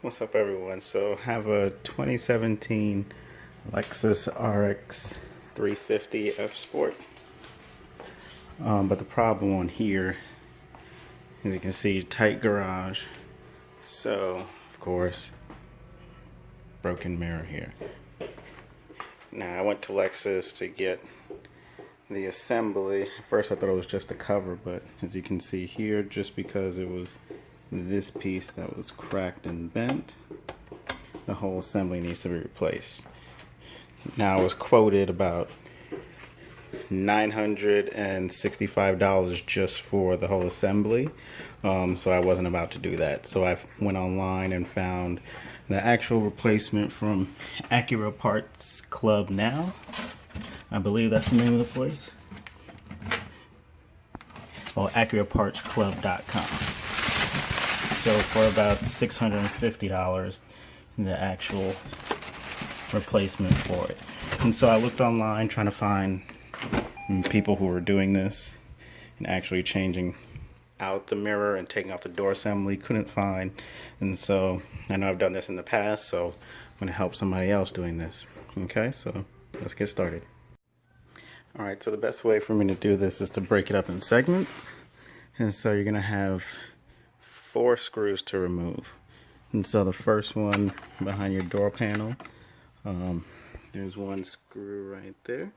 What's up, everyone? So I have a 2017 Lexus RX350 F Sport. But the problem on here, as you can see, tight garage. So, of course, broken mirror here. Now I went to Lexus to get the assembly. At first I thought it was just a cover, but as you can see here, just because it was this piece that was cracked and bent, the whole assembly needs to be replaced. Now I was quoted about $965 just for the whole assembly, so I wasn't about to do that. So I went online and found the actual replacement from Acura Parts Club Now. I believe that's the name of the place. Well, AcuraPartsClub.com. So for about $650, the actual replacement for it. And so I looked online trying to find people who were doing this and actually changing out the mirror and taking off the door assembly. Couldn't find. And so I know I've done this in the past, so I'm going to help somebody else doing this. Okay, so let's get started. Alright, so the best way for me to do this is to break it up in segments. And so you're going to have 4 screws to remove. And so the first one behind your door panel, there's one screw right there.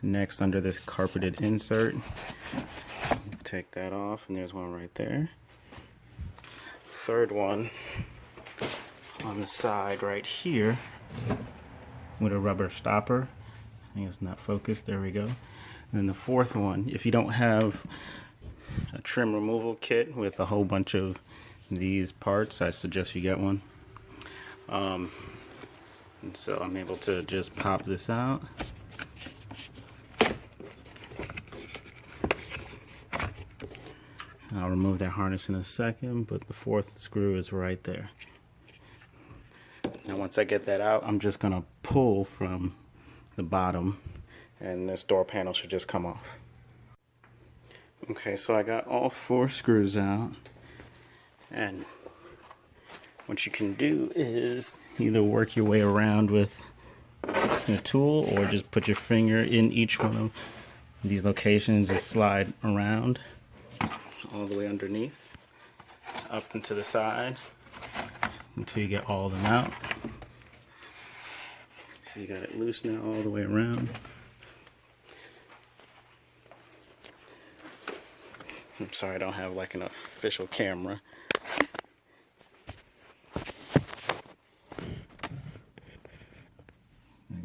Next, under this carpeted insert, take that off, and there's one right there. Third one on the side right here with a rubber stopper. I think it's not focused. There we go. And then the fourth one, if you don't have a trim removal kit with a whole bunch of these parts, I suggest you get one. And so I'm able to just pop this out. I'll remove that harness in a second, but the fourth screw is right there. Now once I get that out, I'm just gonna pull from the bottom and this door panel should just come off. Okay, so I got all 4 screws out, and what you can do is either work your way around with a tool or just put your finger in each one of these locations, just slide around all the way underneath, up and to the side until you get all of them out. So you got it loose now all the way around. I'm sorry I don't have like an official camera. I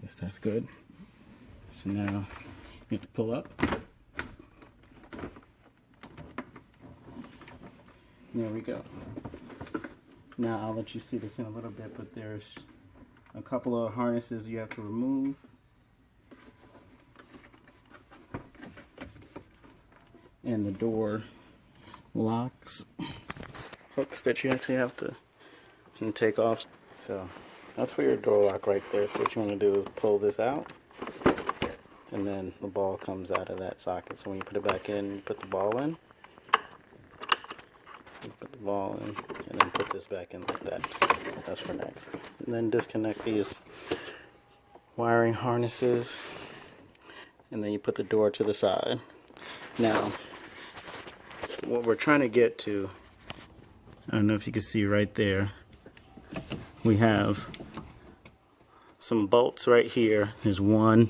guess that's good. So now you have to pull up. There we go. Now I'll let you see this in a little bit, but there's a couple of harnesses you have to remove. And the door locks, hooks that you actually have to take off. So that's for your door lock right there. So what you want to do is pull this out, and then the ball comes out of that socket. So when you put it back in, you put the ball in. You put the ball in, and then put this back in like that. That's for next. And then disconnect these wiring harnesses, and then you put the door to the side. Now, what we're trying to get to, I don't know if you can see right there, we have some bolts right here. There's 1,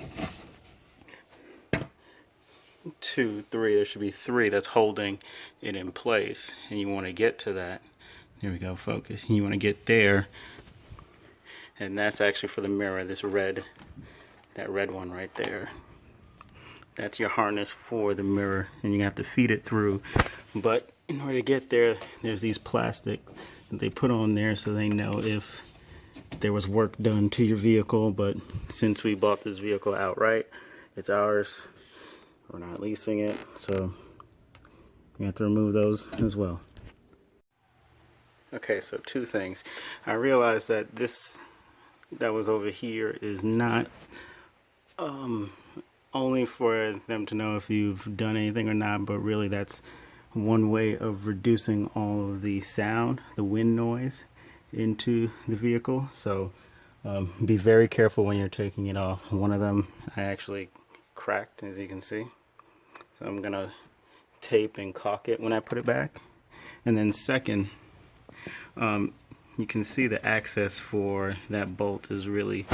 2, 3. There should be 3 that's holding it in place, and you want to get to that. There we go, focus. You want to get there, and that's actually for the mirror. This red, that red one right there. That's your harness for the mirror, and you have to feed it through. But in order to get there, there's these plastics that they put on there so they know if there was work done to your vehicle. But since we bought this vehicle outright, it's ours. We're not leasing it, so you have to remove those as well. Okay, so 2 things. I realized that this that was over here is not only for them to know if you've done anything or not, but really that's one way of reducing all of the sound, the wind noise, into the vehicle. So be very careful when you're taking it off. One of them I actually cracked, as you can see. So I'm gonna tape and caulk it when I put it back. And then second, you can see the access for that bolt is really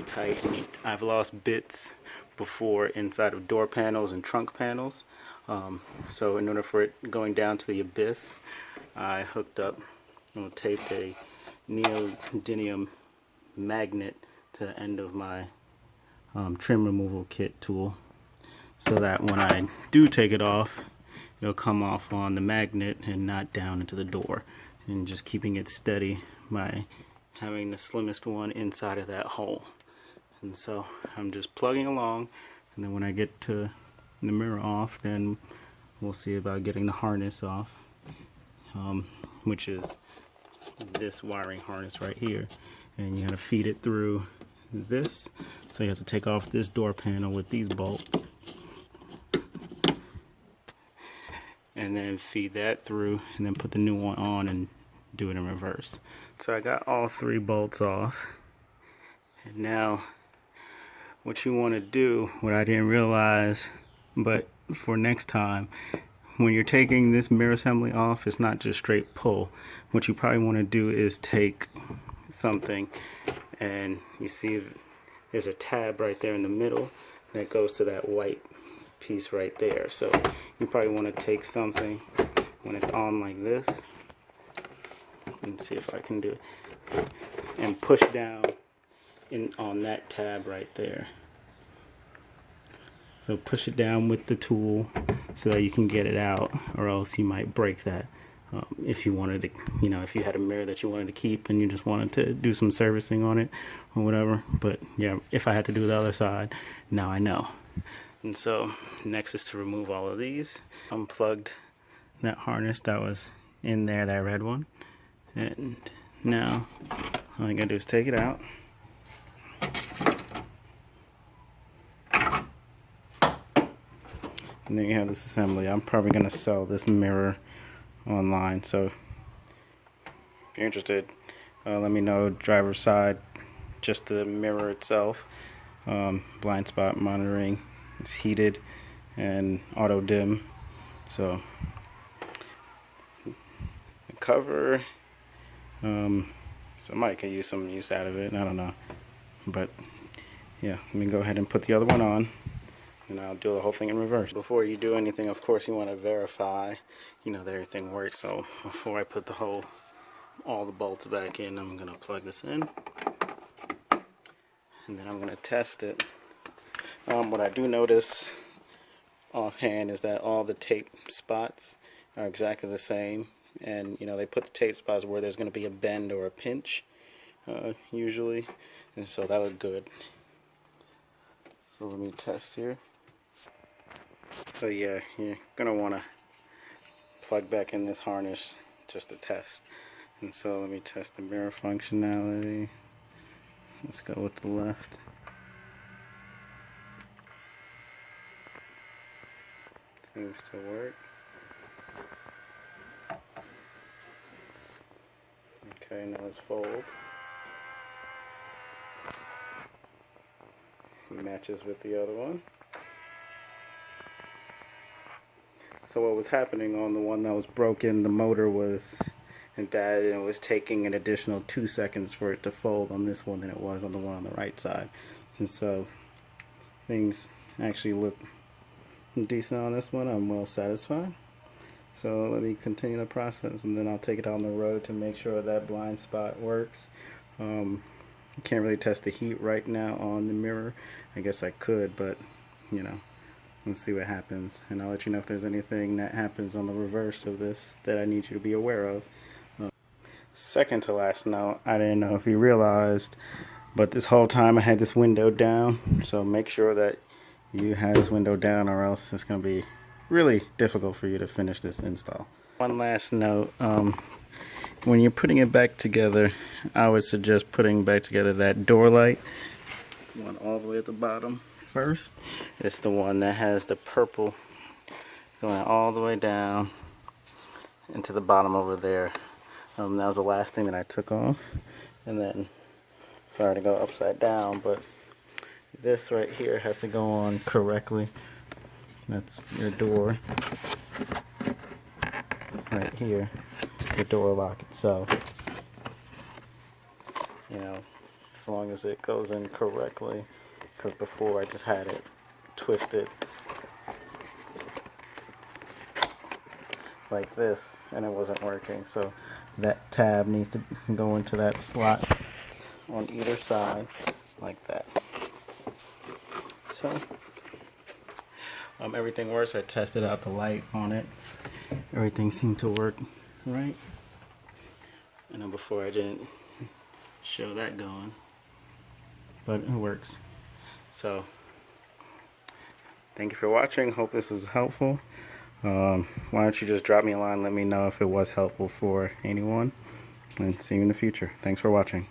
tight. I've lost bits before inside of door panels and trunk panels. So in order for it going down to the abyss, I hooked up and taped a neodymium magnet to the end of my trim removal kit tool, so that when I do take it off, it'll come off on the magnet and not down into the door, and just keeping it steady by having the slimmest one inside of that hole. And so I'm just plugging along, and then when I get to the mirror off, then we'll see about getting the harness off, which is this wiring harness right here. And you gotta feed it through this, so you have to take off this door panel with these bolts and then feed that through, and then put the new one on and do it in reverse. So I got all 3 bolts off, and now what you want to do, what I didn't realize, but for next time, when you're taking this mirror assembly off, it's not just straight pull. What you probably want to do is take something, and you see there's a tab right there in the middle that goes to that white piece right there. So you probably want to take something when it's on like this. Let me see if I can do it, and push down on that tab right there. So push it down with the tool so that you can get it out, or else you might break that. If you wanted to, if you had a mirror that you wanted to keep and you just wanted to do some servicing on it or whatever. But yeah, if I had to do the other side, now I know. And so next is to remove all of these. Unplugged that harness that was in there, that red one. And now all I gotta do is take it out. And then you have this assembly. I'm probably gonna sell this mirror online, so if you're interested, let me know. Driver's side, just the mirror itself, blind spot monitoring, it's heated and auto dim. So the cover, somebody could use some use out of it, I don't know, but yeah, let me go ahead and put the other one on, and I'll do the whole thing in reverse. Before you do anything, of course, you want to verify, that everything works. So before I put all the bolts back in, I'm going to plug this in, and then I'm going to test it. What I do notice offhand is that all the tape spots are exactly the same, and they put the tape spots where there's going to be a bend or a pinch usually, and so that looked good. So let me test here. So yeah, you're gonna want to plug back in this harness just to test. And so let me test the mirror functionality. Let's go with the left. Seems to work. Okay, now let's fold. It matches with the other one. So what was happening on the one that was broken, the motor was bad, and it was taking an additional 2 seconds for it to fold on this one than it was on the one on the right side. And so things actually look decent on this one. I'm well satisfied. So let me continue the process, and then I'll take it on the road to make sure that blind spot works. I can't really test the heat right now on the mirror. I guess I could, but let's see what happens, and I'll let you know if there's anything that happens on the reverse of this that I need you to be aware of. Second to last note, I didn't know if you realized, but this whole time I had this window down, so make sure that you have this window down, or else it's going to be really difficult for you to finish this install. One last note, when you're putting it back together, I would suggest putting back together that door light one all the way at the bottom first. It's the one that has the purple going all the way down into the bottom over there That was the last thing that I took off. And then, sorry to go upside down, but this right here has to go on correctly. That's your door. Right here, the door lock itself. You know, as long as it goes in correctly, because before I just had it twisted like this and it wasn't working. So that tab needs to go into that slot on either side like that. So everything works. I tested out the light on it. Everything seemed to work right. I know before I didn't show that going, but it works. So thank you for watching. Hope this was helpful. Why don't you just drop me a line, let me know if it was helpful for anyone, and see you in the future. Thanks for watching.